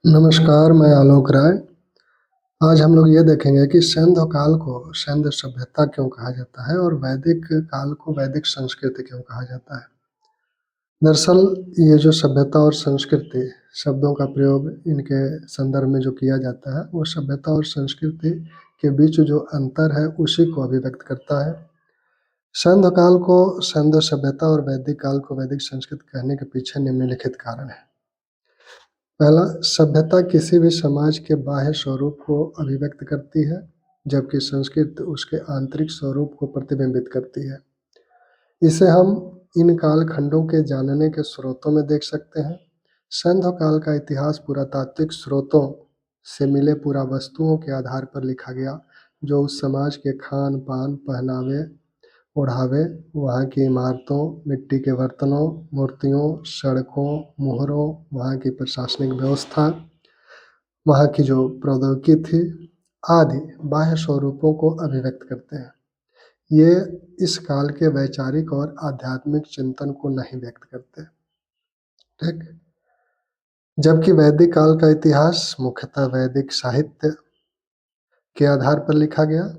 नमस्कार, मैं आलोक राय। आज हम लोग ये देखेंगे कि सैन्य काल को सैन्य सभ्यता क्यों कहा जाता है और वैदिक काल को वैदिक संस्कृति क्यों कहा जाता है। दरअसल ये जो सभ्यता और संस्कृति शब्दों का प्रयोग इनके संदर्भ में जो किया जाता है, वो सभ्यता और संस्कृति के बीच जो अंतर है, उसी को अभिव्यक्त करता है। सैन्य काल को सैन्य सभ्यता और वैदिक काल को वैदिक संस्कृति कहने के पीछे निम्नलिखित कारण हैं। पहला, सभ्यता किसी भी समाज के बाह्य स्वरूप को अभिव्यक्त करती है, जबकि संस्कृति उसके आंतरिक स्वरूप को प्रतिबिंबित करती है। इसे हम इन कालखंडों के जानने के स्रोतों में देख सकते हैं। सैन्य काल का इतिहास पुरातात्विक स्रोतों से मिले पुरावस्तुओं के आधार पर लिखा गया, जो उस समाज के खान-पान, पहनावे, ओढ़ावे, वहाँ की इमारतों, मिट्टी के बर्तनों, मूर्तियों, सड़कों, मोहरों, वहाँ की प्रशासनिक व्यवस्था, वहाँ की जो प्रौद्योगिकी थी आदि बाह्य स्वरूपों को अभिव्यक्त करते हैं। ये इस काल के वैचारिक और आध्यात्मिक चिंतन को नहीं व्यक्त करते। ठीक? जबकि वैदिक काल का इतिहास मुख्यतः वैदिक साहित्य के आधार पर लिखा गया।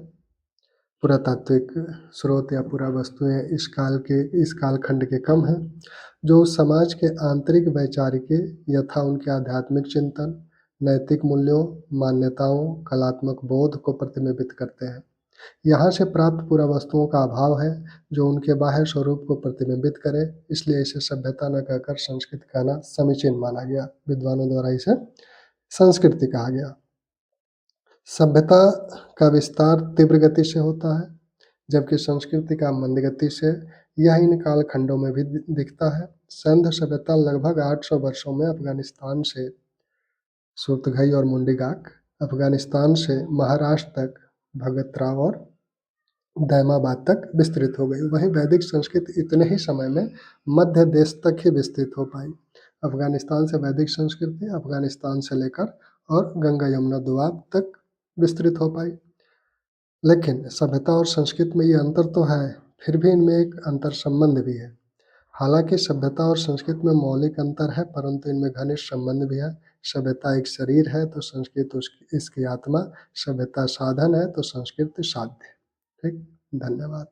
पुरातात्विक स्रोत या पुरावस्तुएं इस कालखंड के कम हैं, जो उस समाज के आंतरिक वैचारिकी यथा उनके आध्यात्मिक चिंतन, नैतिक मूल्यों, मान्यताओं, कलात्मक बोध को प्रतिबिंबित करते हैं। यहाँ से प्राप्त पुरावस्तुओं का अभाव है, जो उनके बाह्य स्वरूप को प्रतिबिंबित करे, इसलिए इसे सभ्यता न कहकर संस्कृति कहना समीचीन माना गया। विद्वानों द्वारा इसे संस्कृति कहा गया। सभ्यता का विस्तार तीव्र गति से होता है, जबकि संस्कृति का मंद गति से। यह इन कालखंडों में भी दिखता है। सैन्य सभ्यता लगभग 800 वर्षों में अफगानिस्तान से सूरतघई और मुंडीगाक, अफगानिस्तान से महाराष्ट्र तक भगतराव और दैमाबाद तक विस्तृत हो गई। वहीं वैदिक संस्कृति इतने ही समय में मध्य देश तक ही विस्तृत हो पाई। अफगानिस्तान से वैदिक संस्कृति अफगानिस्तान से लेकर और गंगा यमुना दोआब तक विस्तृत हो पाई। लेकिन सभ्यता और संस्कृति में ये अंतर तो है, फिर भी इनमें एक अंतर संबंध भी है। हालांकि सभ्यता और संस्कृति में मौलिक अंतर है, परंतु इनमें घनिष्ठ संबंध भी है। सभ्यता एक शरीर है तो संस्कृति इसकी आत्मा, सभ्यता साधन है तो संस्कृति साध्य। ठीक, धन्यवाद।